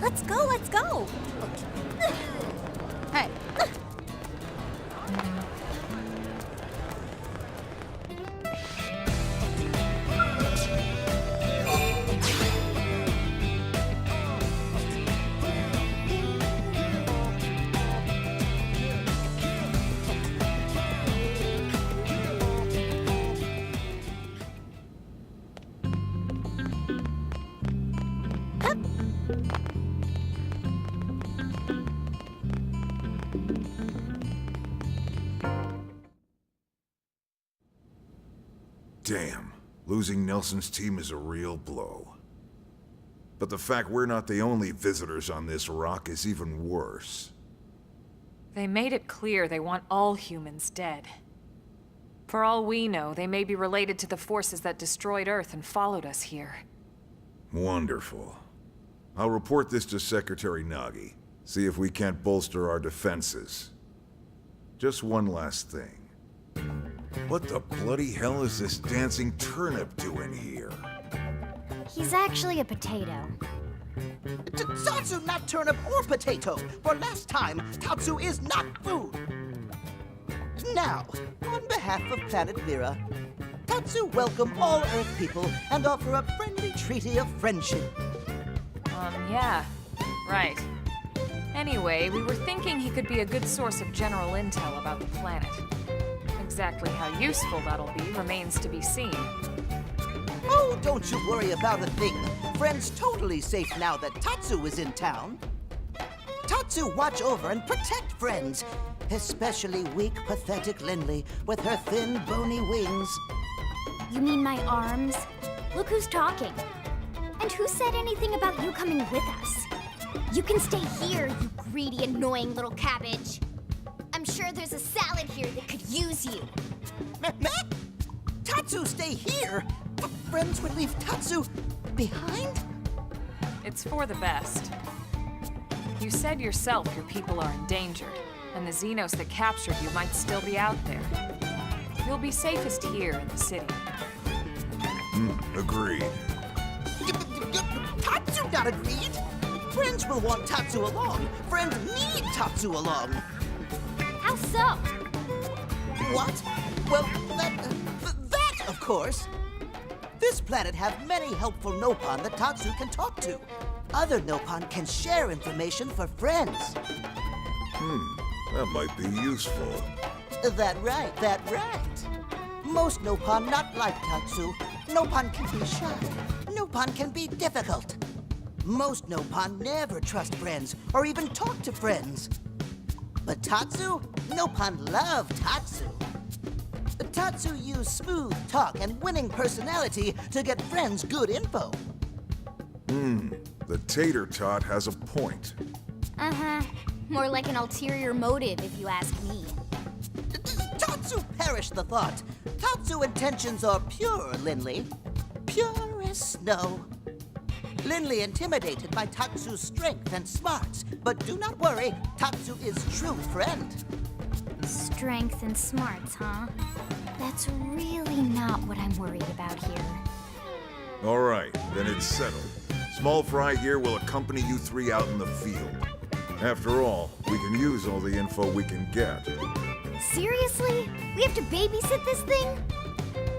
Let's go, let's go! Hey. Damn, losing Nelson's team is a real blow. But the fact we're not the only visitors on this rock is even worse. They made it clear they want all humans dead. For all we know, they may be related to the forces that destroyed Earth and followed us here. Wonderful. I'll report this to Secretary Nagi. See if we can't bolster our defenses. Just one last thing. What the bloody hell is this dancing turnip doing here? He's actually a potato. Tatsu, not turnip or potato. For last time, Tatsu is not food. Now, on behalf of Planet Vera, Tatsu welcome all Earth people and offer a friendly treaty of friendship. Yeah. Right. Anyway, we were thinking he could be a good source of general intel about the planet. Exactly how useful that'll be remains to be seen. Oh, don't you worry about a thing. Friend's totally safe now that Tatsu is in town. Tatsu watch over and protect friends, especially weak, pathetic Lindley with her thin, bony wings. You mean my arms? Look who's talking. And who said anything about you coming with us? You can stay here, you greedy, annoying little cabbage. I'm sure there's a salad here that could use you. Meh? Tatsu stay here? But friends would leave Tatsu behind? It's for the best. You said yourself your people are endangered, and the Xenos that captured you might still be out there. You'll be safest here in the city. Agreed. Tatsu not agreed. Friends will want Tatsu along. Friends need Tatsu along. How so? What? Well, that, of course. This planet have many helpful Nopon that Tatsu can talk to. Other Nopon can share information for friends. That might be useful. That right. Most Nopon not like Tatsu. Nopon can be shy. Nopon can be difficult. Most Nopon never trust friends or even talk to friends. But Tatsu? Nopon love Tatsu. Tatsu use smooth talk and winning personality to get friends good info. The tater tot has a point. Uh-huh. More like an ulterior motive, if you ask me. Tatsu perish the thought. Tatsu intentions are pure, Lindley. Pure as snow. Lindley intimidated by Tatsu's strength and smarts, but do not worry, Tatsu is true friend. Strength and smarts, huh? That's really not what I'm worried about here. All right, then it's settled. Small Fry here will accompany you three out in the field. After all, we can use all the info we can get. Seriously? We have to babysit this thing?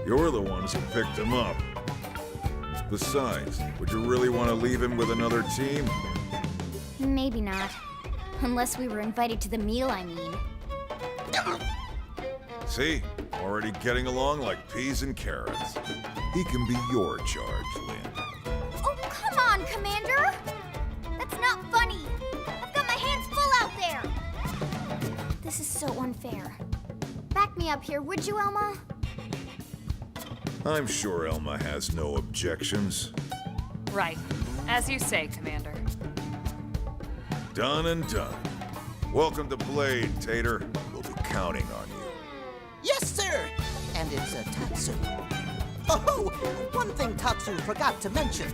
You're the ones who picked him up. Besides, would you really want to leave him with another team? Maybe not. Unless we were invited to the meal, I mean. See? Already getting along like peas and carrots. He can be your charge, Lynn. Oh, come on, Commander! That's not funny! I've got my hands full out there! This is so unfair. Back me up here, would you, Elma? I'm sure Elma has no objections. Right. As you say, Commander. Done and done. Welcome to Blade, Tater. We'll be counting on you. Yes, sir! And it's a Tatsu. Oh, one thing Tatsu forgot to mention.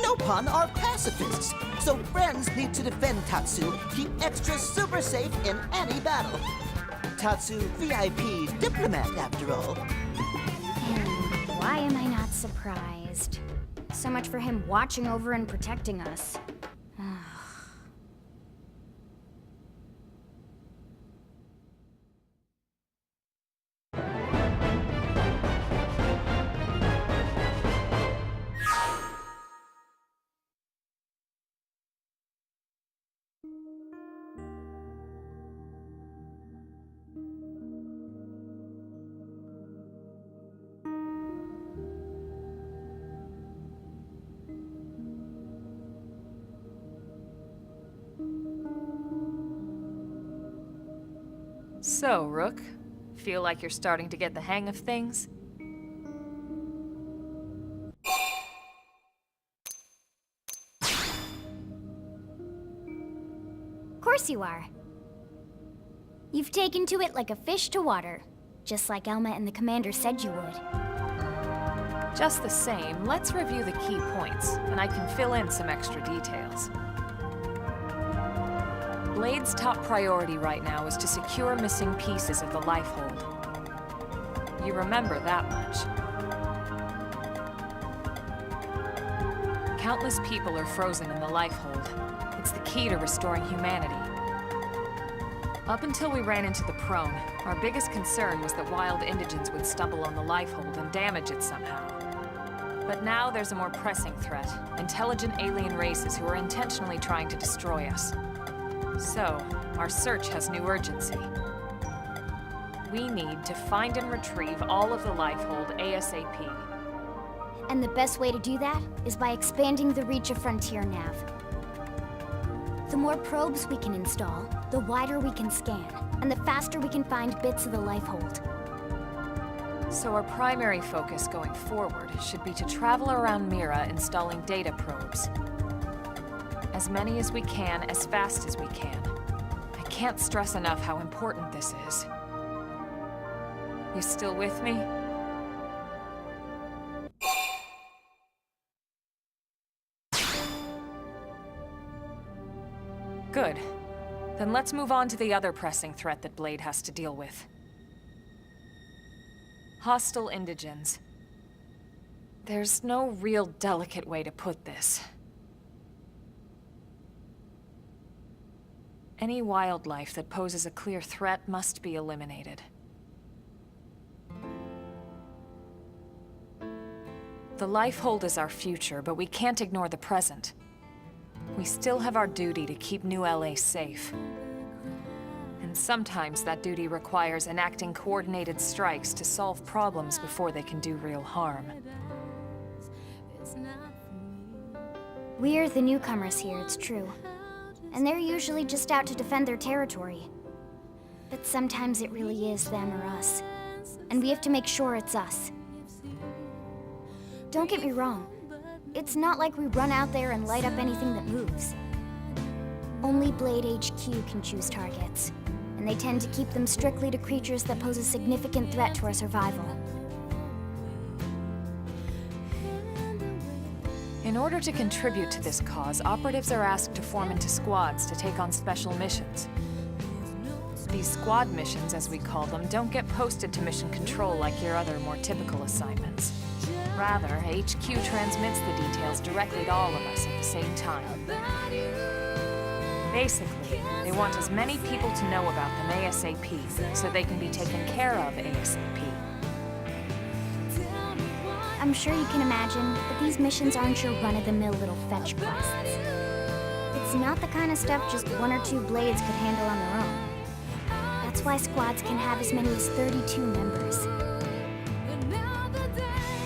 Nopon are pacifists, so friends need to defend Tatsu, keep extra super safe in any battle. Tatsu VIP diplomat, after all. And why am I not surprised? So much for him watching over and protecting us. So, Rook, feel like you're starting to get the hang of things? Of course you are. You've taken to it like a fish to water, just like Elma and the commander said you would. Just the same, let's review the key points, and I can fill in some extra details. Blade's top priority right now is to secure missing pieces of the Lifehold. You remember that much. Countless people are frozen in the Lifehold. It's the key to restoring humanity. Up until we ran into the Prone, our biggest concern was that wild indigents would stumble on the Lifehold and damage it somehow. But now there's a more pressing threat, intelligent alien races who are intentionally trying to destroy us. So, our search has new urgency. We need to find and retrieve all of the Lifehold ASAP. And the best way to do that is by expanding the reach of Frontier Nav. The more probes we can install, the wider we can scan, and the faster we can find bits of the Lifehold. So our primary focus going forward should be to travel around Mira installing data probes. As many as we can, as fast as we can. I can't stress enough how important this is. You still with me? Good. Then let's move on to the other pressing threat that Blade has to deal with. Hostile indigens. There's no real delicate way to put this. Any wildlife that poses a clear threat must be eliminated. The Lifehold is our future, but we can't ignore the present. We still have our duty to keep New LA safe. And sometimes that duty requires enacting coordinated strikes to solve problems before they can do real harm. We're the newcomers here, it's true. And they're usually just out to defend their territory. But sometimes it really is them or us. And we have to make sure it's us. Don't get me wrong. It's not like we run out there and light up anything that moves. Only Blade HQ can choose targets. And they tend to keep them strictly to creatures that pose a significant threat to our survival. In order to contribute to this cause, operatives are asked to form into squads to take on special missions. These squad missions, as we call them, don't get posted to mission control like your other, more typical assignments. Rather, HQ transmits the details directly to all of us at the same time. Basically, they want as many people to know about them ASAP, so they can be taken care of ASAP. I'm sure you can imagine that these missions aren't your run-of-the-mill little fetch quests. It's not the kind of stuff just one or two Blades could handle on their own. That's why squads can have as many as 32 members.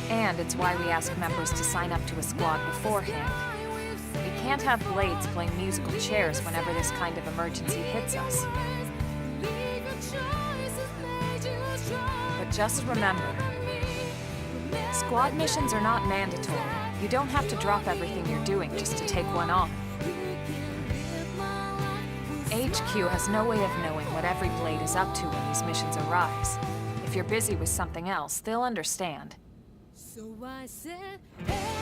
And it's why we ask members to sign up to a squad beforehand. We can't have Blades playing musical chairs whenever this kind of emergency hits us. But just remember, squad missions are not mandatory. You don't have to drop everything you're doing just to take one on. HQ has no way of knowing what every Blade is up to when these missions arise. If you're busy with something else, they'll understand.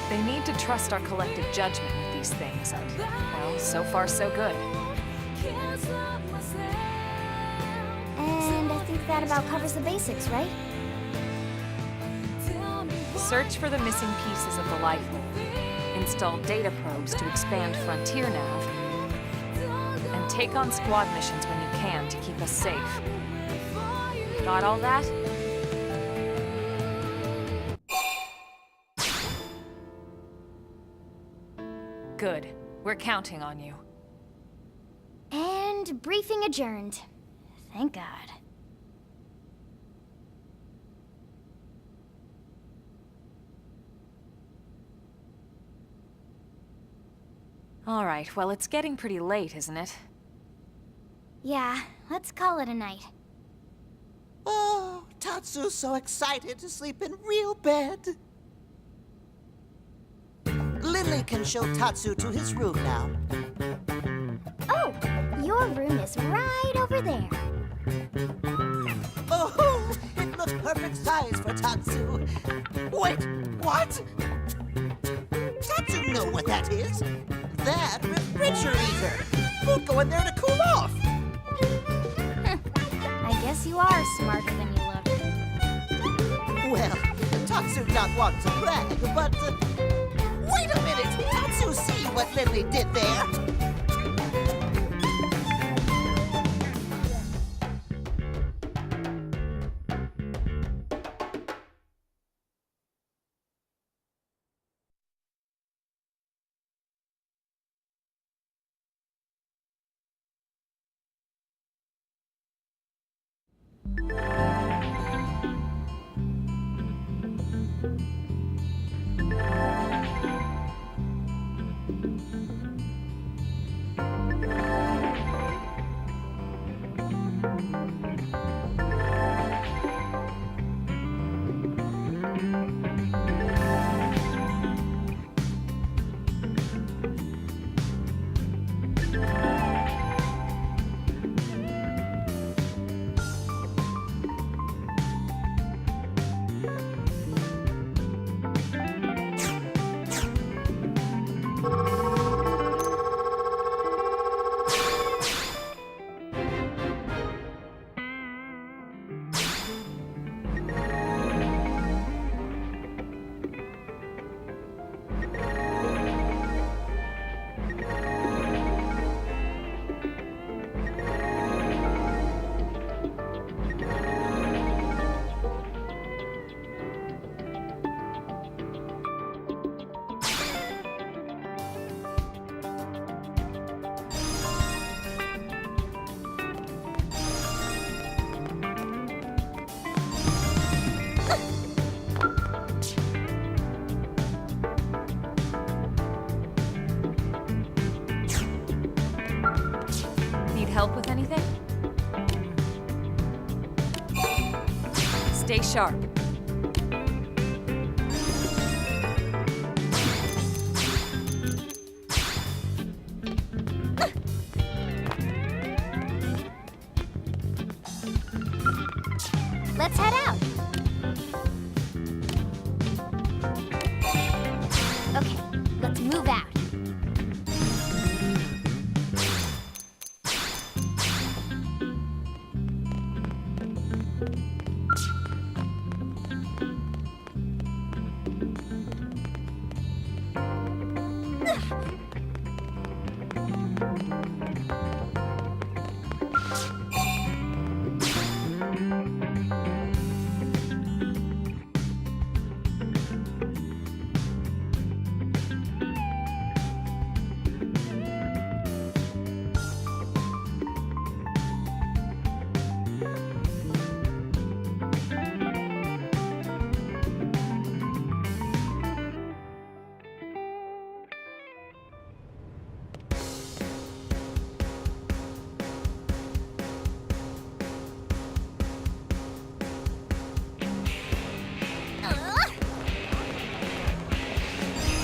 They need to trust our collective judgment with these things, and, well, so far so good. And I think that about covers the basics, right? Search for the missing pieces of the Lifehold. Install data probes to expand Frontier Nav. And take on squad missions when you can to keep us safe. Got all that? Good. We're counting on you. And briefing adjourned. Thank God. All right, well, it's getting pretty late, isn't it? Yeah, let's call it a night. Tatsu's so excited to sleep in real bed. Lily can show Tatsu to his room now. Oh, your room is right over there. Oh, it looks perfect size for Tatsu. Wait, what? Tatsu know what that is. That refrigerator. We'll go in there to cool off. I guess you are smarter than you look. Well, Tatsu not want to brag, but... wait a minute! Tatsu see what Lily did there! Need help with anything? Stay sharp. Let's head out. Okay, let's move out.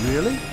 Really?